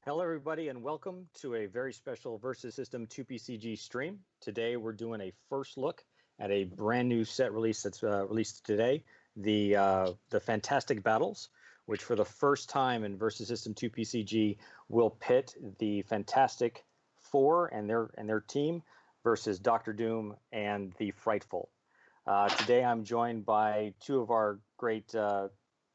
Hello, everybody, and welcome to a very special Versus System 2PCG stream. Today, we're doing a first look at a brand new set release that's released today, the Fantastic Battles, which for the first time in Versus System 2PCG will pit the Fantastic Four and their team versus Doctor Doom and the Frightful. Today, I'm joined by two of our great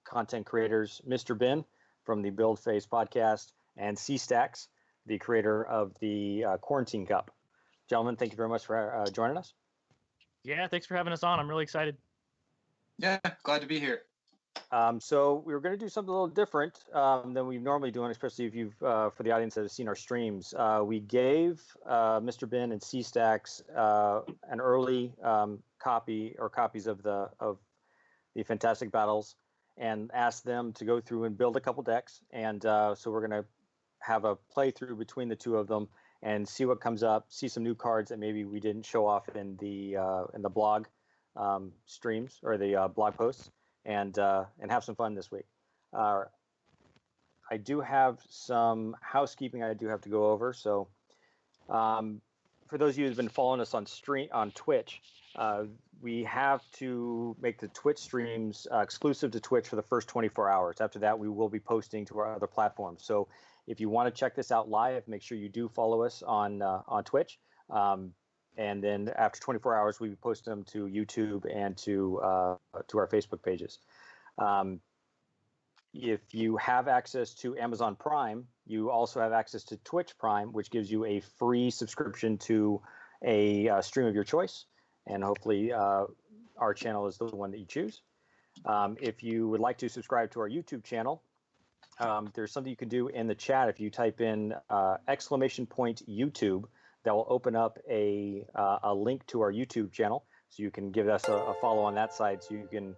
content creators, Mr. Ben from the Build Phase podcast, and C-Stacks, the creator of the Quarantine Cup. Gentlemen, thank you very much for joining us. Yeah, thanks for having us on. I'm really excited. Yeah, glad to be here. So we were going to do something a little different than we normally do, and especially if you've, for the audience that has seen our streams, we gave Mr. Ben and C-Stacks an early copy or copies of the Fantastic Battles, and asked them to go through and build a couple decks. And so we're going to have a playthrough between the two of them and see what comes up, see some new cards that maybe we didn't show off in the blog streams or the blog posts, and have some fun this week. I do have some housekeeping I do have to go over. So for those of you who've been following us on Twitch, we have to make the Twitch streams exclusive to Twitch for the first 24 hours. After that, we will be posting to our other platforms. So if you want to check this out live, make sure you do follow us on Twitch. And then after 24 hours, we post them to YouTube and to our Facebook pages. If you have access to Amazon Prime, you also have access to Twitch Prime, which gives you a free subscription to a stream of your choice. And hopefully our channel is the one that you choose. If you would like to subscribe to our YouTube channel, there's something you can do in the chat. If you type in !YouTube, that will open up a link to our YouTube channel. So you can give us a follow on that side so you can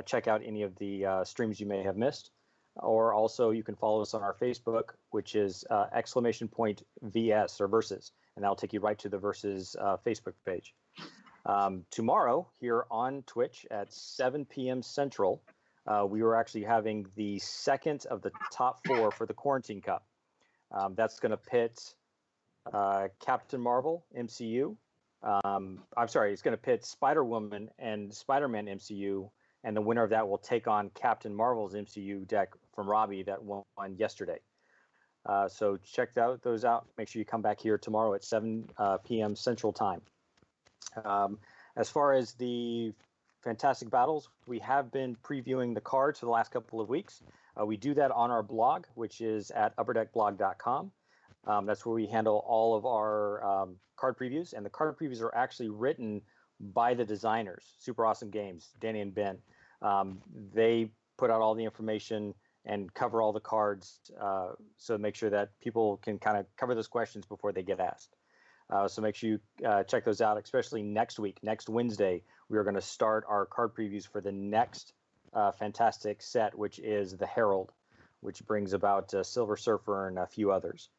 check out any of the streams you may have missed. Or also you can follow us on our Facebook, which is !VS or Versus, and that'll take you right to the Versus Facebook page. Tomorrow here on Twitch at 7 p.m. Central, we are actually having the second of the top four for the Quarantine Cup. That's going to pit Captain Marvel MCU. It's going to pit Spider-Woman and Spider-Man MCU, and the winner of that will take on Captain Marvel's MCU deck from Robbie that won yesterday. So check those out. Make sure you come back here tomorrow at 7 p.m. Central Time. As far as the Fantastic Battles, we have been previewing the cards for the last couple of weeks. We do that on our blog, which is at upperdeckblog.com. That's where we handle all of our card previews, and the card previews are actually written by the designers, Super Awesome Games, Danny and Ben. They put out all the information and cover all the cards, so make sure that people can kind of cover those questions before they get asked. So make sure you check those out, especially next week. Next Wednesday, we are going to start our card previews for the next Fantastic set, which is the Herald, which brings about Silver Surfer and a few others.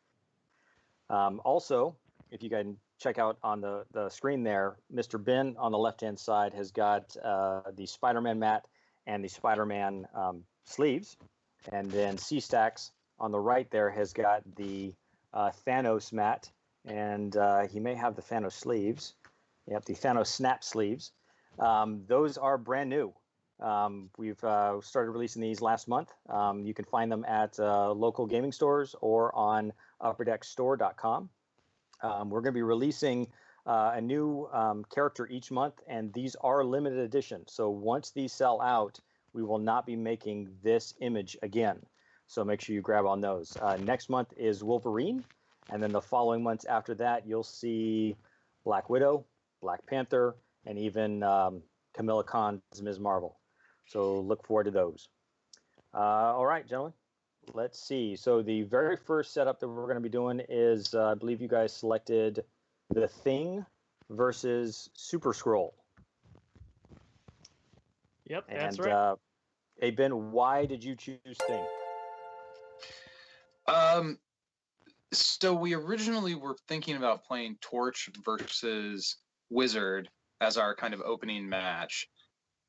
Also, if you can check out on the screen there, Mr. Ben on the left-hand side has got the Spider-Man mat and the Spider-Man sleeves. And then C-Stacks on the right there has got the Thanos mat, and he may have the Thanos sleeves. Yep, the Thanos snap sleeves. Those are brand new. We've started releasing these last month. You can find them at local gaming stores or on upperdeckstore.com. We're going to be releasing a new character each month, and these are limited edition. So once these sell out, we will not be making this image again. So make sure you grab on those. Next month is Wolverine, and then the following months after that, you'll see Black Widow, Black Panther, and even Kamala Khan's Ms. Marvel. So look forward to those. All right, gentlemen. Let's see. So the very first setup that we're going to be doing is, I believe you guys selected The Thing versus Super Scroll. Yep, that's right. Hey, Ben, why did you choose Thing? So we originally were thinking about playing Torch versus Wizard as our kind of opening match.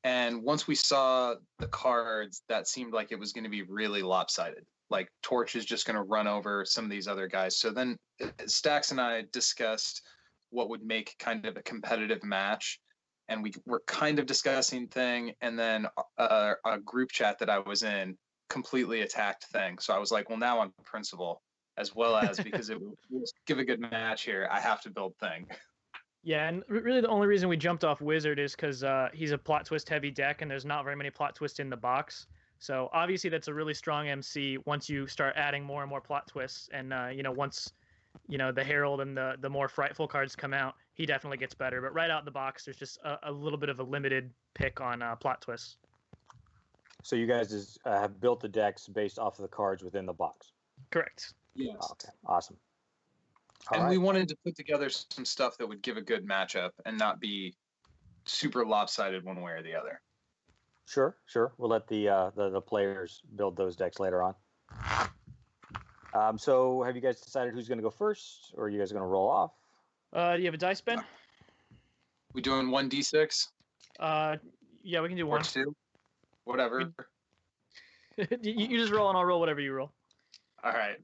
And once we saw the cards, that seemed like it was going to be really lopsided. like Torch is just going to run over some of these other guys. So then Stax and I discussed what would make kind of a competitive match, and we were kind of discussing Thing, and then a group chat that I was in completely attacked Thing. So I was like, well, now on principle, as well as because it will give a good match here, I have to build Thing. Yeah, and really the only reason we jumped off Wizard is because he's a plot twist heavy deck, and there's not very many plot twists in the box. So obviously that's a really strong MC once you start adding more and more plot twists, and once the Herald and the more frightful cards come out, he definitely gets better. But right out the box, there's just a little bit of a limited pick on plot twists. So you guys have built the decks based off of the cards within the box. Correct. Yes. Okay, awesome. And we wanted to put together some stuff that would give a good matchup and not be super lopsided one way or the other. Sure. We'll let the players build those decks later on. So have you guys decided who's going to go first, or are you guys going to roll off? Do you have a dice, Ben? We doing 1d6? Yeah, we can do or one. 2? Whatever. You just roll and I'll roll whatever you roll. All right.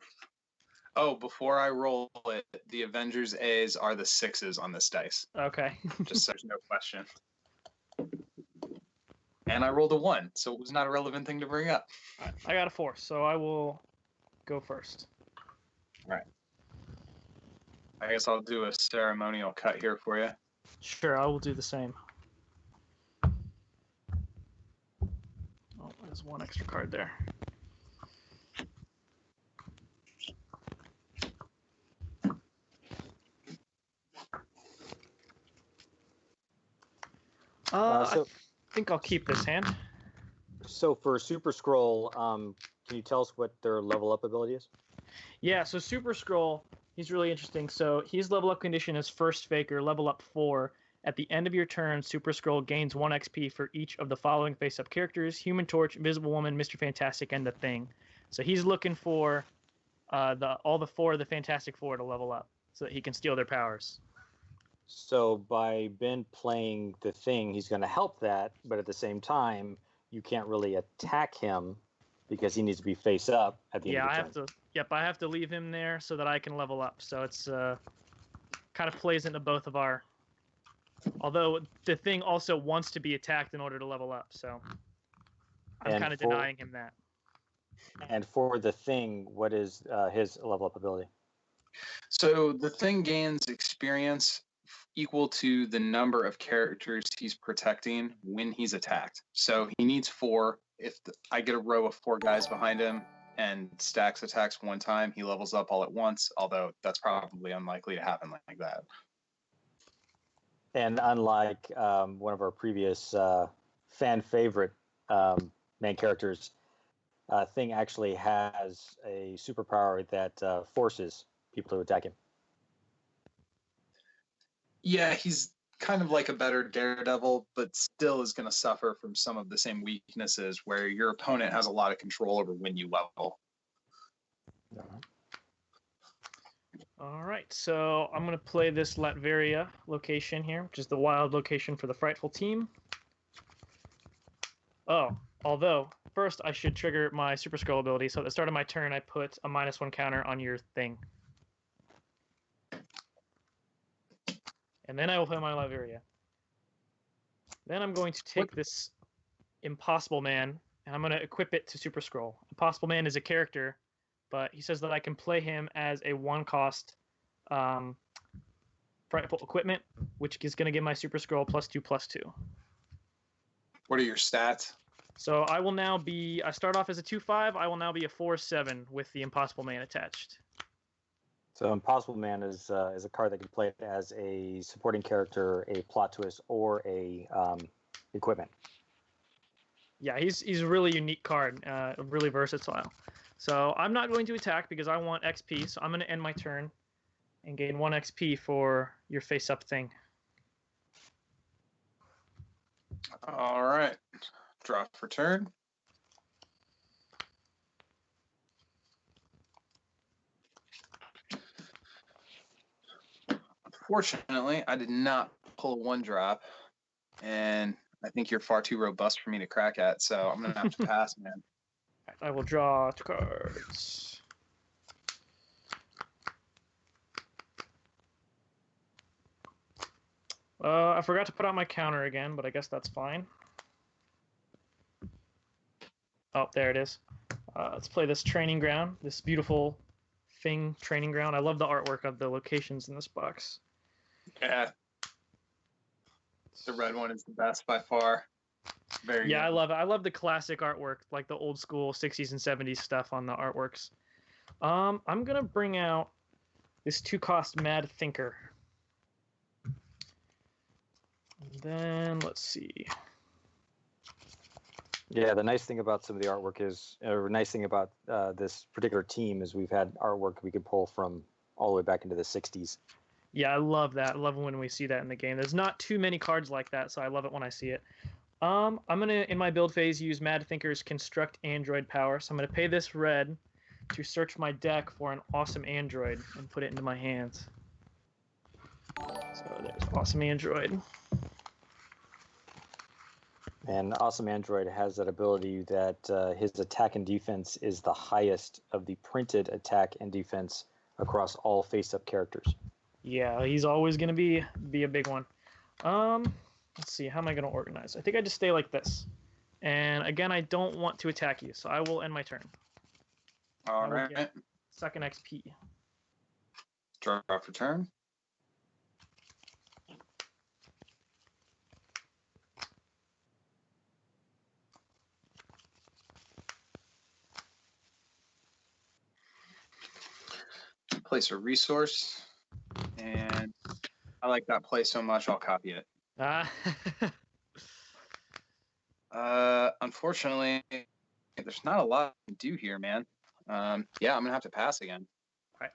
Oh, before I roll it, the Avengers A's are the 6s on this dice. Okay. Just so there's no question. And I rolled a 1, so it was not a relevant thing to bring up. Right, I got a 4, so I will go first. All right. I guess I'll do a ceremonial cut here for you. Sure, I will do the same. Oh, there's one extra card there. I think I'll keep this hand. So for Super Scroll, can you tell us what their level up ability is? Yeah, so Super Scroll, he's really interesting. So his level up condition is First Faker, level up 4. At the end of your turn, Super Scroll gains 1 XP for each of the following face-up characters: Human Torch, Invisible Woman, Mr. Fantastic, and the Thing. So he's looking for all the 4 of the Fantastic Four to level up so that he can steal their powers. So by Ben playing the Thing, he's going to help that, but at the same time, you can't really attack him because he needs to be face up at the end of the turn. I have to leave him there so that I can level up. So it's kind of plays into both of our. Although the Thing also wants to be attacked in order to level up, so I'm kind of denying him that. And for the Thing, what is his level up ability? So the Thing gains experience equal to the number of characters he's protecting when he's attacked. So he needs 4. If I get a row of 4 guys behind him and Stax attacks one time, he levels up all at once, although that's probably unlikely to happen like that. And unlike one of our previous fan favorite main characters, Thing actually has a superpower that forces people to attack him. Yeah, he's kind of like a better Daredevil, but still is going to suffer from some of the same weaknesses where your opponent has a lot of control over when you level. All right, so I'm going to play this Latveria location here, which is the wild location for the Frightful team. Oh, although, first I should trigger my Super Scroll ability, so at the start of my turn I put a -1 counter on your Thing. And then I will play my Latveria. Then I'm going to take this Impossible Man, and I'm going to equip it to Super Scroll. Impossible Man is a character, but he says that I can play him as a 1-cost Frightful equipment, which is going to give my Super Scroll +2/+2. What are your stats? So I will now be, I start off as a 2/5, I will now be a 4/7 with the Impossible Man attached. So Impossible Man is a card that can play as a supporting character, a plot twist, or a equipment. Yeah, he's a really unique card, really versatile. So I'm not going to attack because I want XP, so I'm going to end my turn and gain 1 XP for your face-up Thing. All right. Draw for turn. Unfortunately, I did not pull a 1-drop, and I think you're far too robust for me to crack at, so I'm going to have to pass, man. I will draw 2 cards. I forgot to put out my counter again, but I guess that's fine. Oh, there it is. Let's play this training ground, this beautiful thing training ground. I love the artwork of the locations in this box. Yeah. The red one is the best by far. Very Yeah, good. I love it. I love the classic artwork, like the old school 60s and 70s stuff on the artworks. I'm gonna bring out this 2-cost Mad Thinker. And then let's see. Yeah, the nice thing about some of the artwork is, or nice thing about this particular team is we've had artwork we could pull from all the way back into the 60s. Yeah, I love that. I love when we see that in the game. There's not too many cards like that, so I love it when I see it. I'm gonna, in my build phase, use Mad Thinker's Construct Android power. So I'm gonna pay this red to search my deck for an awesome android and put it into my hands. So there's awesome android. And Awesome Android has that ability that his attack and defense is the highest of the printed attack and defense across all face-up characters. Yeah, he's always gonna be a big one. Let's see, how am I gonna organize? I think I just stay like this. And again, I don't want to attack you, so I will end my turn. All right. Second XP. Draw for turn. Place a resource, and I like that play so much I'll copy it. Unfortunately, there's not a lot to do here, man. Yeah, I'm gonna have to pass again.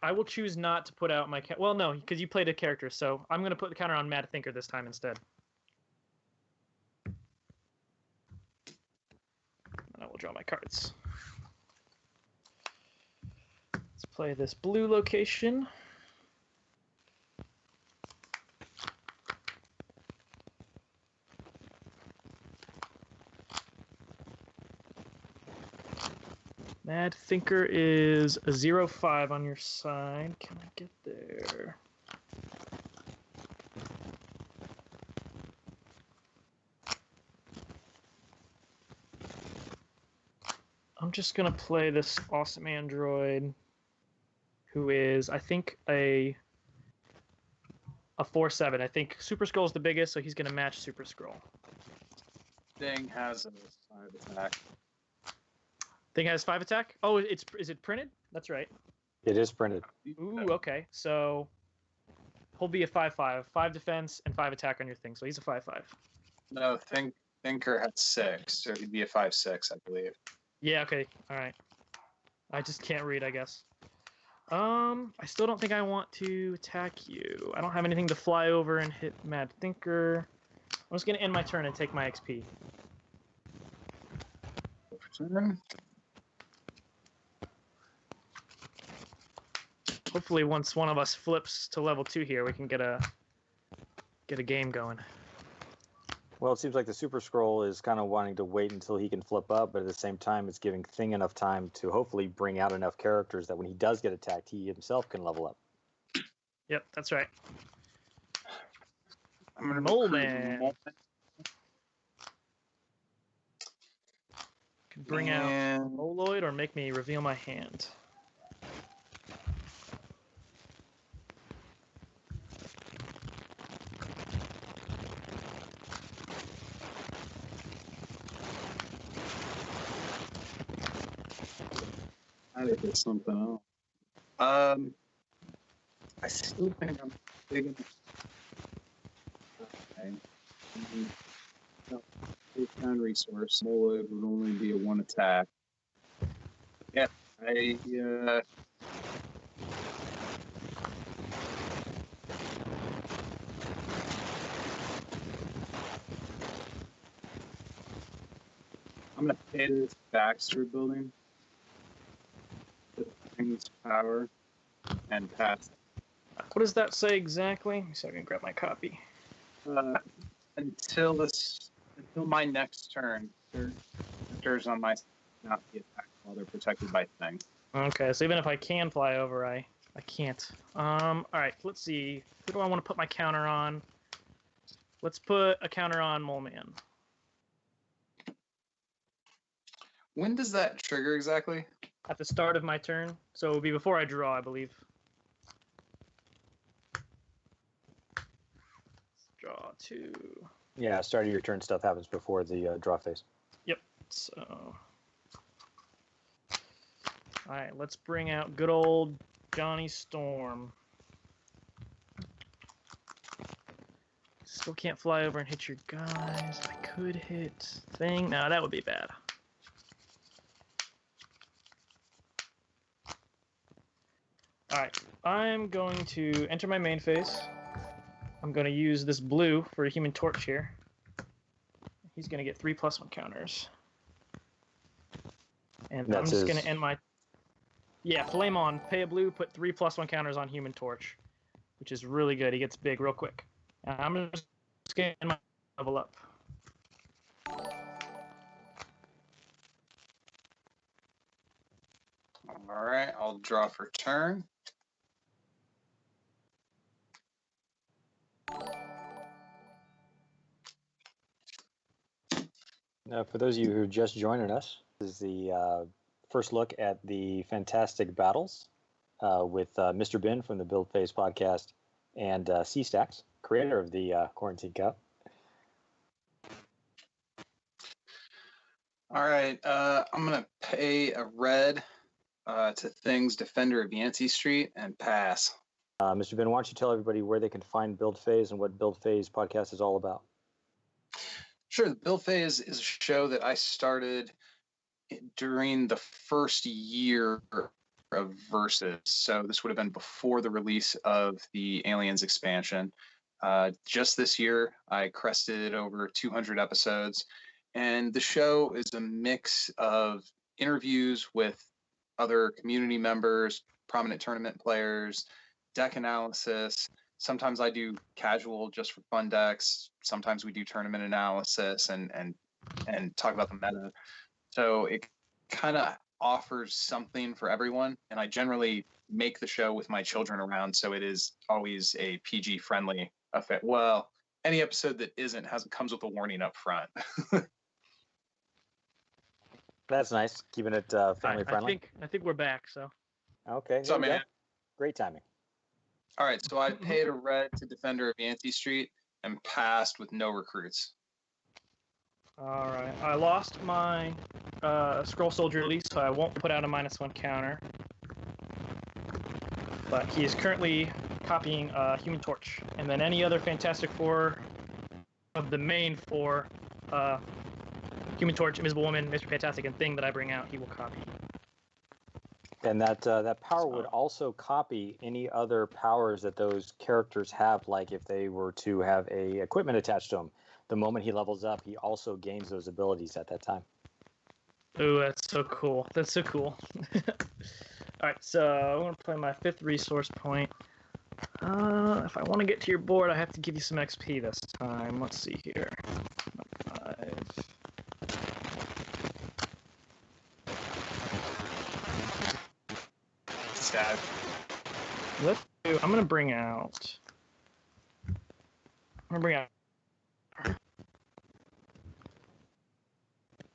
I will choose not to put out my well, no, because you played a character, so I'm gonna put the counter on Mad Thinker this time instead. And I will draw my cards. Let's play this blue location. Mad Thinker is a 0-5 on your side. Can I get there? I'm just gonna play this awesome android, who is, I think, a 4-7. I think Super Skrull is the biggest, so he's gonna match Super Skrull. Thing has a 5 attack. Thing has 5 attack. Oh, is it printed? That's right. It is printed. Ooh, okay. So he'll be a 5-5, 5 defense and 5 attack on your thing. So he's a 5-5. No, Thinker had 6, so he'd be a 5-6, I believe. Yeah. Okay. All right. I just can't read, I guess. I still don't think I want to attack you. I don't have anything to fly over and hit Mad Thinker. I'm just gonna end my turn and take my XP. Turn. Hopefully, once one of us flips to level 2 here, we can get a game going. Well, it seems like the Super Skrull is kind of wanting to wait until he can flip up, but at the same time, it's giving Thing enough time to hopefully bring out enough characters that when he does get attacked, he himself can level up. Yep, that's right. I'm gonna Mole recruit Man. Mole Can bring out Moloid or make me reveal my hand. I did get something else. I still think I'm big enough. Okay. Found resource. Moloid would only be a 1 attack. Yeah, I'm gonna pay this Baxter building. Thing's power and pass. What does that say exactly? So I can grab my copy. Until my next turn, there's on my not be attacked. while they're protected by Thing. Okay, so even if I can fly over, I can't. All right, let's see. Who do I want to put my counter on? Let's put a counter on Mole Man. When does that trigger exactly? At the start of my turn, so it will be before I draw, I believe. Draw 2. Yeah, start of your turn stuff happens before the draw phase. Yep. So, all right, let's bring out good old Johnny Storm. Still can't fly over and hit your guys. I could hit Thing. No, that would be bad. All right, I'm going to enter my main phase. I'm going to use this blue for a Human Torch here. He's going to get 3+1 counters. And I'm just going to end my... Yeah, Flame On. Pay a blue, put 3+1 counters on Human Torch, which is really good. He gets big real quick. And I'm just going to end my level up. All right, I'll draw for turn. Now, for those of you who are just joining us, this is the first look at the Fantastic Battles with Mr. Ben from the Build Phase podcast and C-Stacks, creator of the Quarantine Cup. All right, I'm going to pay a red to Thing's Defender of Yancey Street and pass. Mr. Ben, why don't you tell everybody where they can find Build Phase and what Build Phase podcast is all about? Sure, the Build Phase is a show that I started during the first year of Versus. So this would have been before the release of the Aliens expansion. Just this year, I crested over 200 episodes. And the show is a mix of interviews with other community members, prominent tournament players, deck analysis. Sometimes I do casual just for fun decks. Sometimes we do tournament analysis and talk about the meta. So it kind of offers something for everyone. And I generally make the show with my children around, so it is always a PG friendly affair. Well, any episode that isn't comes with a warning up front. That's nice, keeping it family friendly. I think we're back. So. Okay. What's up, man? Great timing. All right, so I paid a red to Defender of Yancey Street and passed with no recruits. All right, I lost my Scroll Soldier Elite, so I won't put out a -1 counter. But he is currently copying Human Torch, and then any other Fantastic Four of the main four, Human Torch, Invisible Woman, Mr. Fantastic, and Thing that I bring out, he will copy. And that power would also copy any other powers that those characters have, like if they were to have a equipment attached to them. The moment he levels up, he also gains those abilities at that time. Ooh, that's so cool. That's so cool. All right, so I'm going to play my 5th resource point. If I want to get to your board, I have to give you some XP this time. Let's see here. 5. Sad. I'm gonna bring out.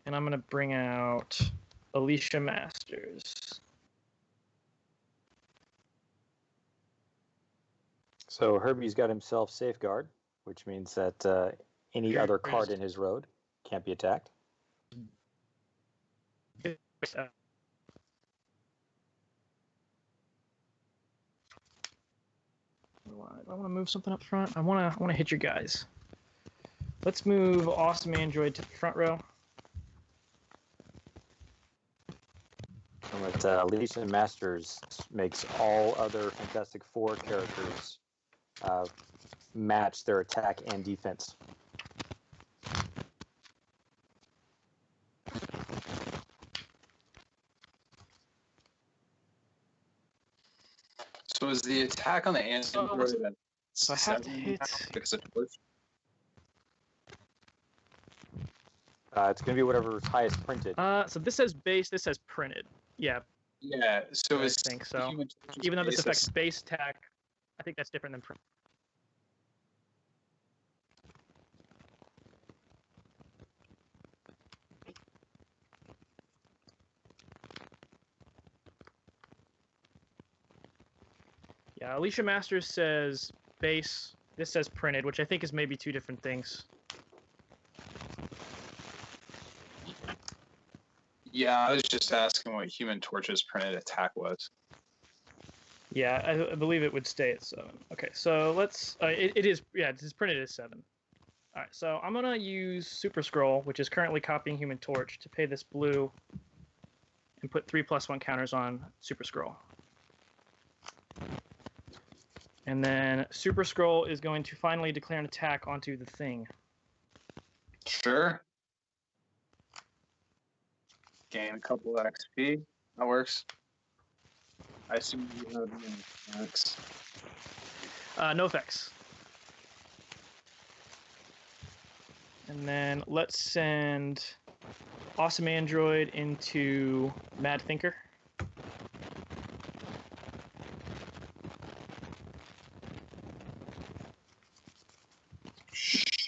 And I'm gonna bring out Alicia Masters. So Herbie's got himself Safeguard, which means that any other card in his road can't be attacked. I want to move something up front. I want to hit your guys. Let's move Awesome Android to the front row. And what Alicia Masters makes all other Fantastic Four characters match their attack and defense. So is the attack on the android So I have to hit. because it works? It's going to be whatever's highest printed. So this says base, this says printed. Yeah, Yeah. So I is think so. Human Torch's Even though this base affects base attack, I think that's different than print. Yeah, Alicia Masters says base. This says printed, which I think is maybe two different things. Yeah, I was just asking what Human Torch's printed attack was. Yeah, I believe it would stay at 7. Okay, so let's. It is. Yeah, it's printed as 7. All right, so I'm gonna use Super Scroll, which is currently copying Human Torch, to pay this blue, and put 3+1 counters on Super Scroll. And then Super Scroll is going to finally declare an attack onto the thing. Sure. Gain a couple XP. That works. I assume you have the attacks. No effects. And then let's send Awesome Android into Mad Thinker.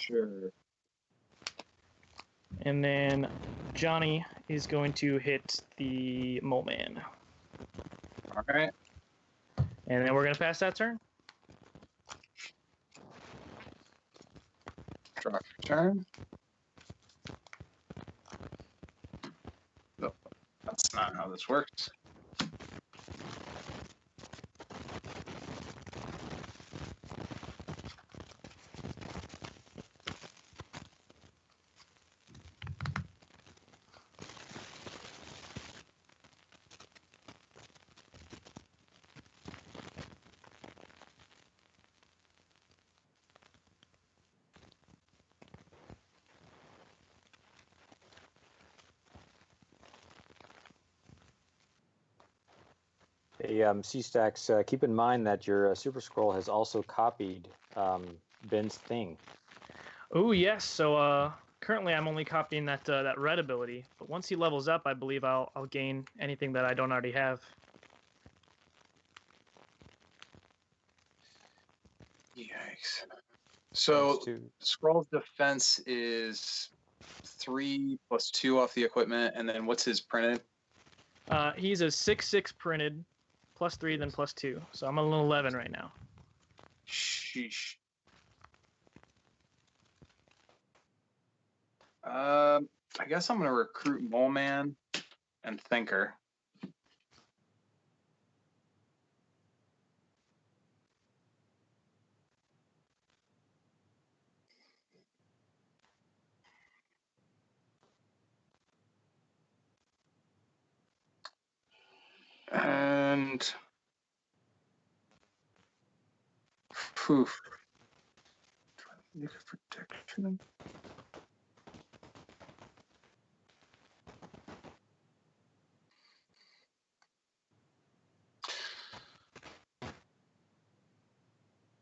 Sure. And then Johnny is going to hit the Mole Man. All right. And then we're going to pass that turn. Draw your turn. No, that's not how this works. Hey, C-Stacks, keep in mind that your Super Scroll has also copied Ben's thing. Oh, yes. So currently I'm only copying that that red ability. But once he levels up, I believe I'll gain anything that I don't already have. Yikes. So Thanks to- Scroll's defense is 3+2 off the equipment, and then what's his printed? He's a 6/6 printed, +3, then +2. So I'm on an 11 right now. Sheesh. I guess I'm gonna recruit Mole Man and Thinker. And poof. Make a protection.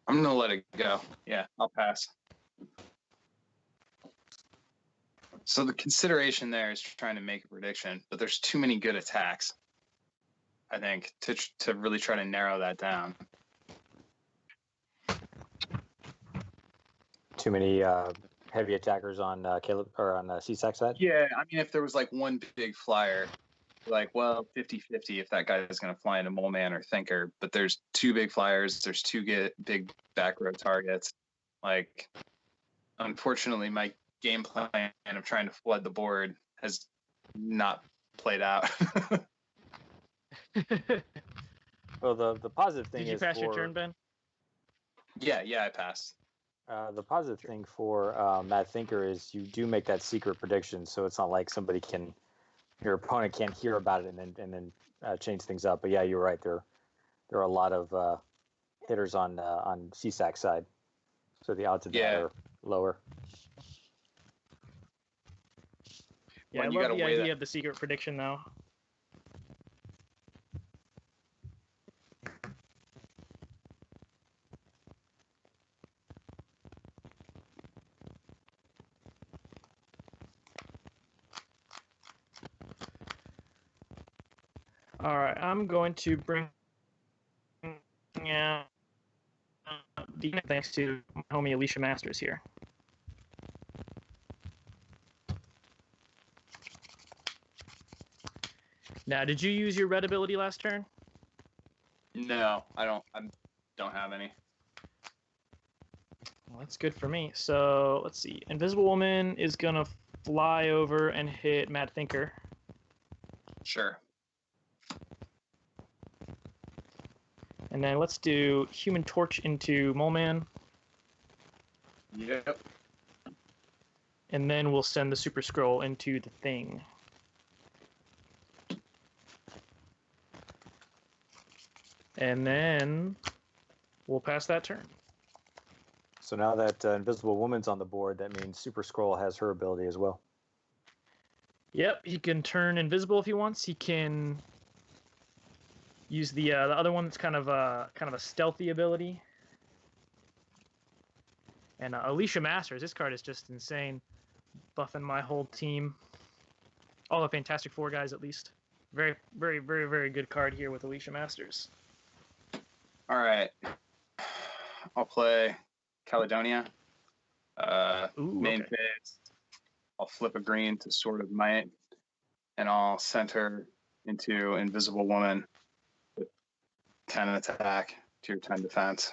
I'm gonna let it go. Yeah, I'll pass. So the consideration there is trying to make a prediction, but there's too many good attacks, I think, to really try to narrow that down. Too many heavy attackers on Caleb or on C-Stacks side. Yeah, I mean, if there was like one big flyer, like, well, 50-50 if that guy is going to fly into Mole Man or Thinker, but there's two big flyers, there's two big back row targets. Like, unfortunately, my game plan of trying to flood the board has not played out. Well, the positive thing Did you is pass for your turn, Ben? Yeah, I passed. the positive thing for Mad Thinker is you do make that secret prediction, so it's not like your opponent can't hear about it and then change things up. But yeah, you're right. There are a lot of hitters on C-Stacks side, so the odds of that Yeah. are lower. Yeah, When I you love gotta the weigh idea that- of the secret prediction, though. All right, I'm going to bring out the thanks to my homie Alicia Masters here. Now, did you use your red ability last turn? No, I don't have any. Well, that's good for me. So let's see. Invisible Woman is gonna fly over and hit Mad Thinker. Sure. And then let's do Human Torch into Mole Man. Yep. And then we'll send the Super Scroll into the Thing. And then we'll pass that turn. So now that Invisible Woman's on the board, that means Super Scroll has her ability as well. Yep, he can turn invisible if he wants. He can use the other one that's kind of a stealthy ability. And Alicia Masters, this card is just insane, buffing my whole team, all the Fantastic Four guys at least. Very, very, very, very good card here with Alicia Masters. All right. I'll play Caledonia. Ooh, Main okay. phase. I'll flip a green to Sword of Might, and I'll center into Invisible Woman with 10 attack to your 10 defense.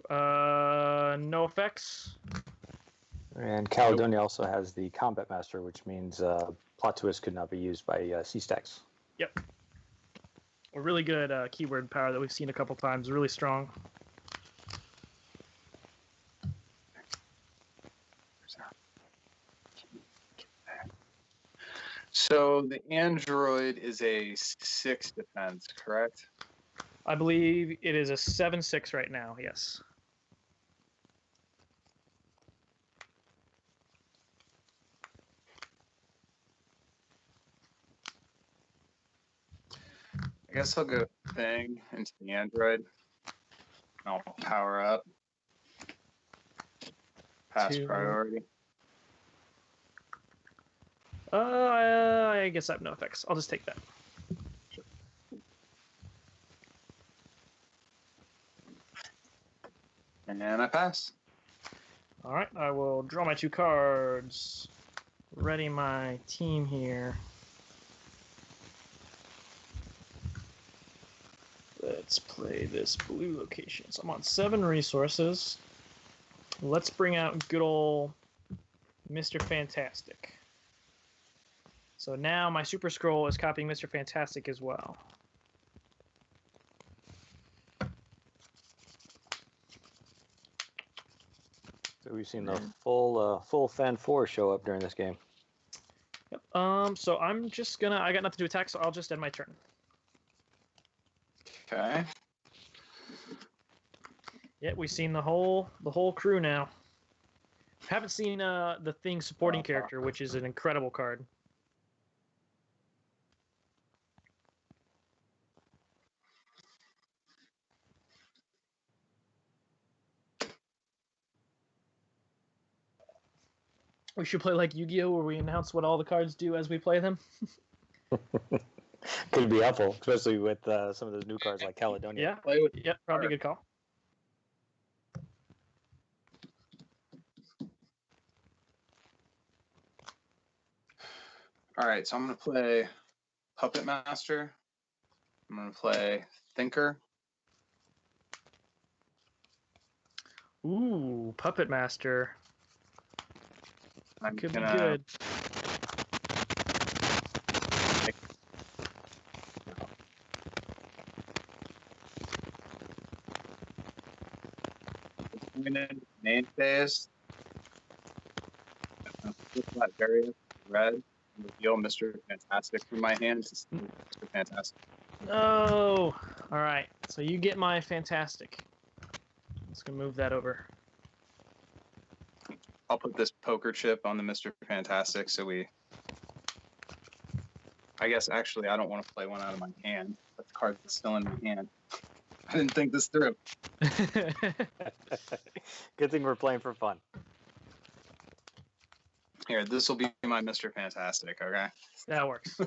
No effects. And Caledonia also has the Combat Master, which means Plot Twist could not be used by C-Stacks. Yep. A really good keyword power that we've seen a couple times. Really strong. So the android is a 6 defense, correct? I believe it is a 7/6 right now. Yes. I guess I'll go Thing into the android. I'll power up. Pass priority. I guess I have no effects. I'll just take that. And I pass. All right, I will draw my 2 cards. Ready my team here. Let's play this blue location. So I'm on 7 resources. Let's bring out good old Mr. Fantastic. So now my Super Scroll is copying Mr. Fantastic as well. So we've seen the full Fan 4 show up during this game. Yep. So I'm just gonna. I got nothing to attack, so I'll just end my turn. Okay. Yeah, we've seen the whole crew now. Haven't seen the Thing supporting character, which is an incredible card. We should play like Yu-Gi-Oh, where we announce what all the cards do as we play them. Could be helpful, especially with some of those new cards like Caledonia. Yeah, Play with yeah, probably a good call. All right, so I'm going to play Puppet Master. I'm going to play Thinker. Ooh, Puppet Master. I'm Could be gonna good. main phase. I'm gonna flip that various red and reveal Mr. Fantastic from my hand to Mr. Fantastic. Oh, all right. So you get my Fantastic. Let's go move that over. I'll put this poker chip on the Mr. Fantastic so we. I guess actually I don't want to play one out of my hand. That card is still in my hand. I didn't think this through. Good thing we're playing for fun. Here, this will be my Mr. Fantastic, okay? That works.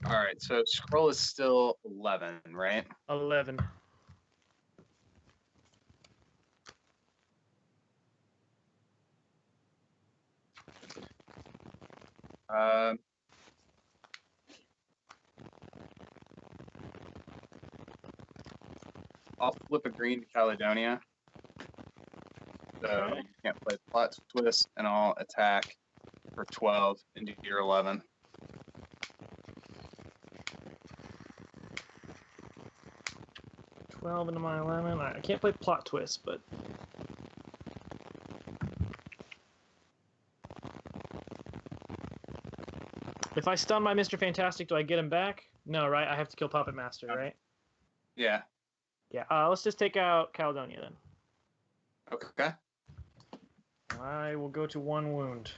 All right, so scroll is still 11, right? 11. I'll flip a green to Caledonia. So Okay. you can't play plot twist, and I'll attack for 12 into your 11. 12 into my 11. All right, I can't play plot twist, but if I stun my Mr. Fantastic, do I get him back? No, right? I have to kill Puppet Master, right? Yeah. Yeah. Let's just take out Caledonia then. Okay. I will go to 1 wound.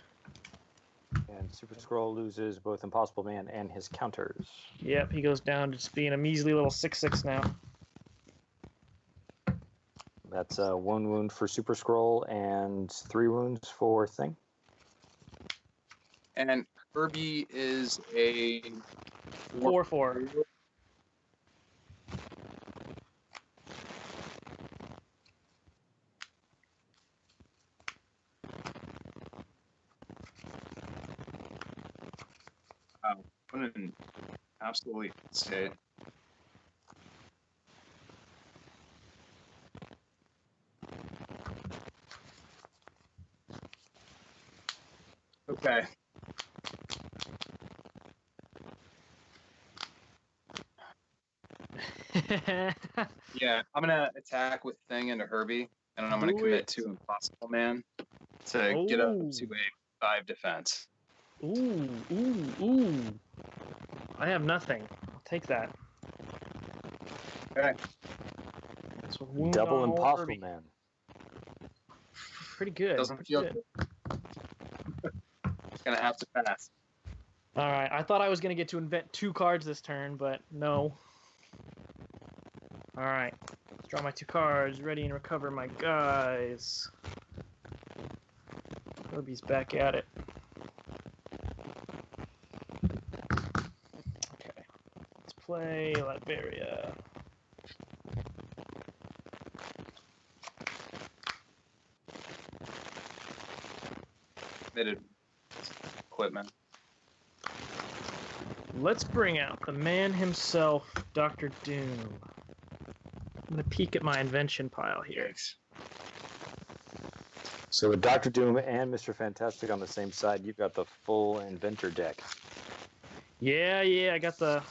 And Super Scroll loses both Impossible Man and his counters. Yep, he goes down to just being a measly little 6/6 now. That's 1 wound for Super Scroll and 3 wounds for Thing. And Herbie is a 4/4. What an absolutely state. Okay. Yeah, I'm gonna attack with Thing into Herbie, and I'm gonna Do commit it. to Impossible Man to get up Ooh. to a 5 defense. Ooh. I have nothing. I'll take that. Okay. So wound Double on Impossible Herbie. Man. Pretty good. Doesn't pretty feel good. good. Gonna have to pass. All right. I thought I was going to get to invent 2 cards this turn, but no. All right. Let's draw my 2 cards. Ready and recover my guys. Herbie's back at it. Okay. Let's play Latveria. Committed equipment. Let's bring out the man himself, Dr. Doom. I'm going to peek at my invention pile here. Yikes. So with Doctor Doom and Mr. Fantastic on the same side, you've got the full Inventor deck. Yeah, I got the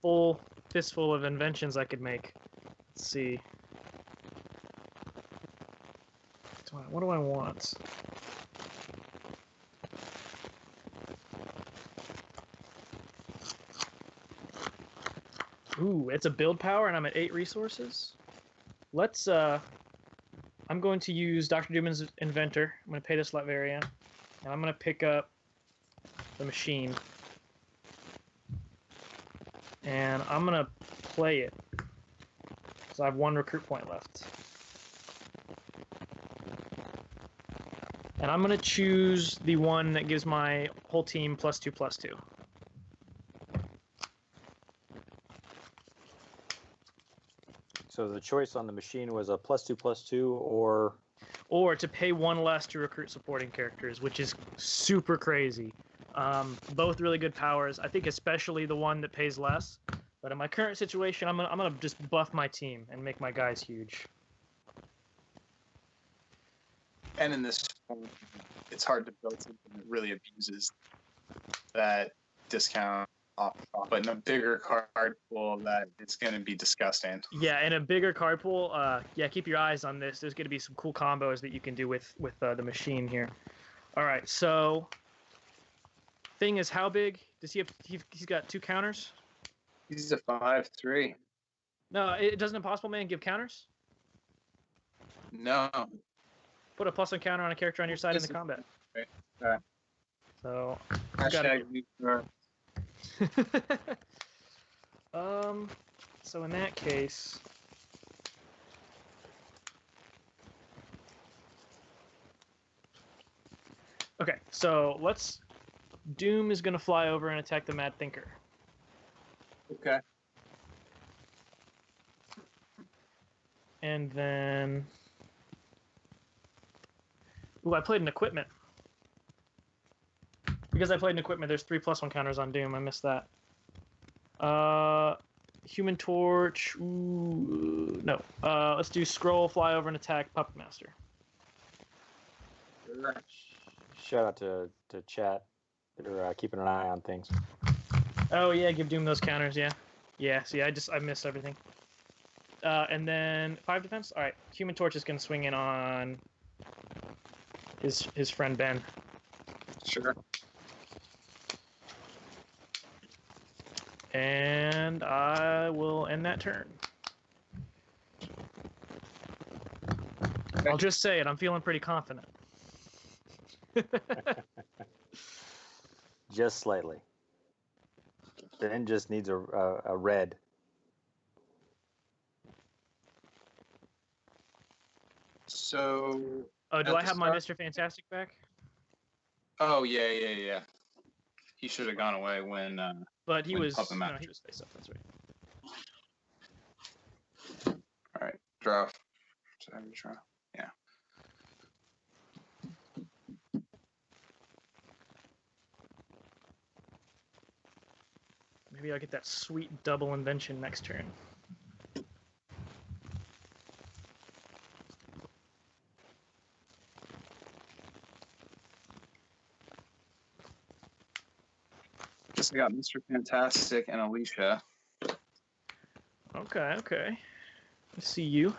full fistful of inventions I could make. Let's see. What do I want? Ooh, it's a build power and I'm at 8 resources. Let's I'm going to use Dr. Doom's Inventor. I'm going to pay this Latveria. And I'm going to pick up the machine. And I'm going to play it. So I have 1 recruit point left. And I'm going to choose the one that gives my whole team +2/+2. So the choice on the machine was a +2/+2 or to pay 1 less to recruit supporting characters, which is super crazy. Both really good powers. I think especially the one that pays less. But in my current situation, I'm gonna just buff my team and make my guys huge. And in this form, it's hard to build something that really abuses that discount off. But in a bigger card pool, that it's going to be disgusting. Yeah, in a bigger card pool, yeah, keep your eyes on this. There's going to be some cool combos that you can do with the machine here. All right, so Thing is how big? Does he have? He's got 2 counters. He's a 5/3. No, it doesn't Impossible Man give counters. No. Put a +1 counter on a character on your side in the combat. Okay. So Hashtag so in that case, okay, so Doom is gonna fly over and attack the Mad Thinker. Okay. And then, I played an equipment. Because I played an equipment, there's 3+1 counters on Doom. I missed that. Human Torch. Ooh, no. Let's do Scroll, Fly Over, and Attack Puppet Master. Shout out to chat. They're keeping an eye on things. Oh yeah, give Doom those counters. Yeah. Yeah. See, I missed everything. And then 5 defense. All right. Human Torch is gonna swing in on his friend Ben. Sure. And I will end that turn. I'll just say it. I'm feeling pretty confident. Just slightly. Ben just needs a red. So. Oh, do At I the have my start- Mr. Fantastic back? Oh yeah. He should have gone away when. But he When was Puppet no, Master. he was face up. That's right. All right. Draw. Draw. Yeah. Maybe I'll get that sweet double invention next turn. Just got Mr. Fantastic and Alicia. Okay. I see you.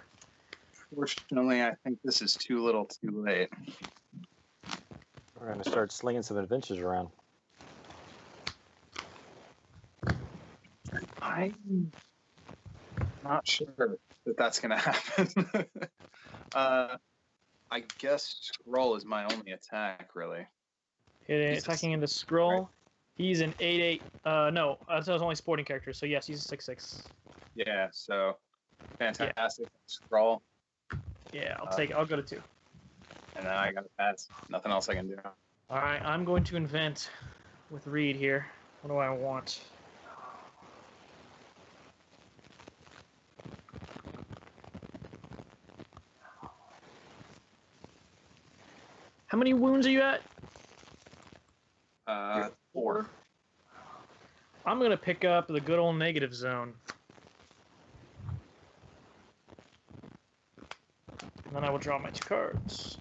Fortunately, I think this is too little, too late. We're going to start slinging some adventures around. I'm not sure that that's going to happen. I guess Scroll is my only attack, really. He's a Attacking into Scroll. He's an 8/8. No, that was only sporting character. So yes, he's a 6/6. Yeah, so Fantastic. Scroll. Yeah, I'll take it. I'll go to 2. And then I got to pass. Nothing else I can do. All right, I'm going to invent with Reed here. What do I want? How many wounds are you at? 4. I'm gonna pick up the good old negative zone. And then I will draw my 2 cards.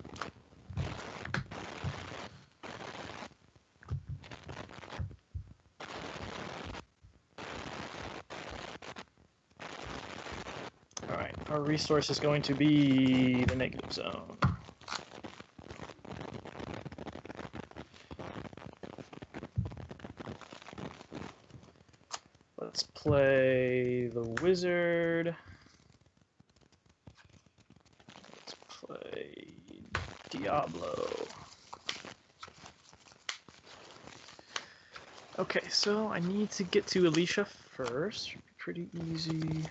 Alright, our resource is going to be the negative zone. Let's play the wizard. Let's play Diablo. Okay, so I need to get to Alicia first. Should be pretty easy.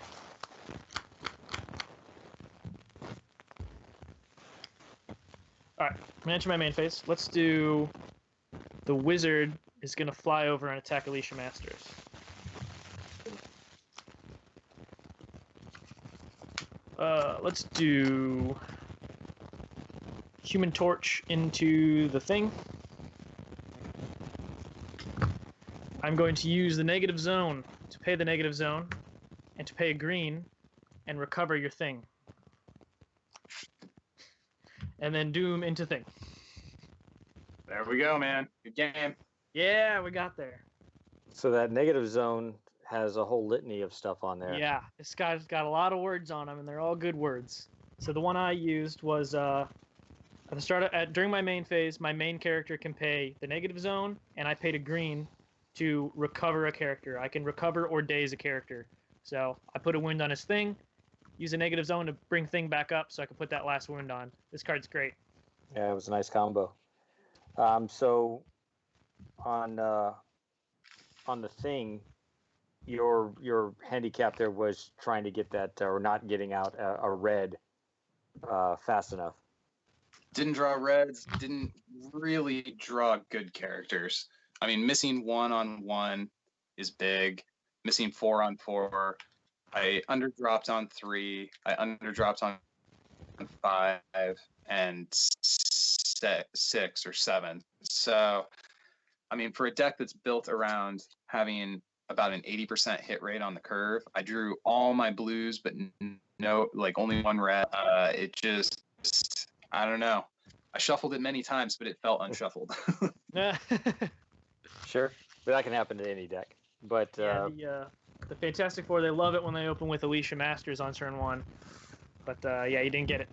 Alright, I'm gonna enter my main phase. Let's do the wizard is gonna fly over and attack Alicia Masters. Let's do Human Torch into the thing. I'm going to use the negative zone to pay the negative zone and to pay a green and recover your thing. And then Doom into thing. There we go, man. Good game. Yeah, we got there. So that negative zone has a whole litany of stuff on there. Yeah, this guy's got a lot of words on him, and they're all good words. So the one I used was at the start during my main phase, my main character can pay the negative zone, and I paid a green to recover a character. I can recover or daze a character. So I put a wound on his thing, use a negative zone to bring thing back up, so I can put that last wound on. This card's great. Yeah, it was a nice combo. So on the thing, your handicap there was trying to get that or not getting out a red fast enough. Didn't draw reds. Didn't really draw good characters. I mean, missing 1-on-1 is big. missing 4 on 4. I underdropped on 3. I underdropped on 5 and 6 or 7. So, I mean, for a deck that's built around having about an 80% hit rate on the curve, I drew all my blues, but no, like only 1 red. It just, I don't know. I shuffled it many times, but it felt unshuffled. Sure, but that can happen to any deck. But yeah, the Fantastic Four, they love it when they open with Alicia Masters on turn 1. But yeah, you didn't get it.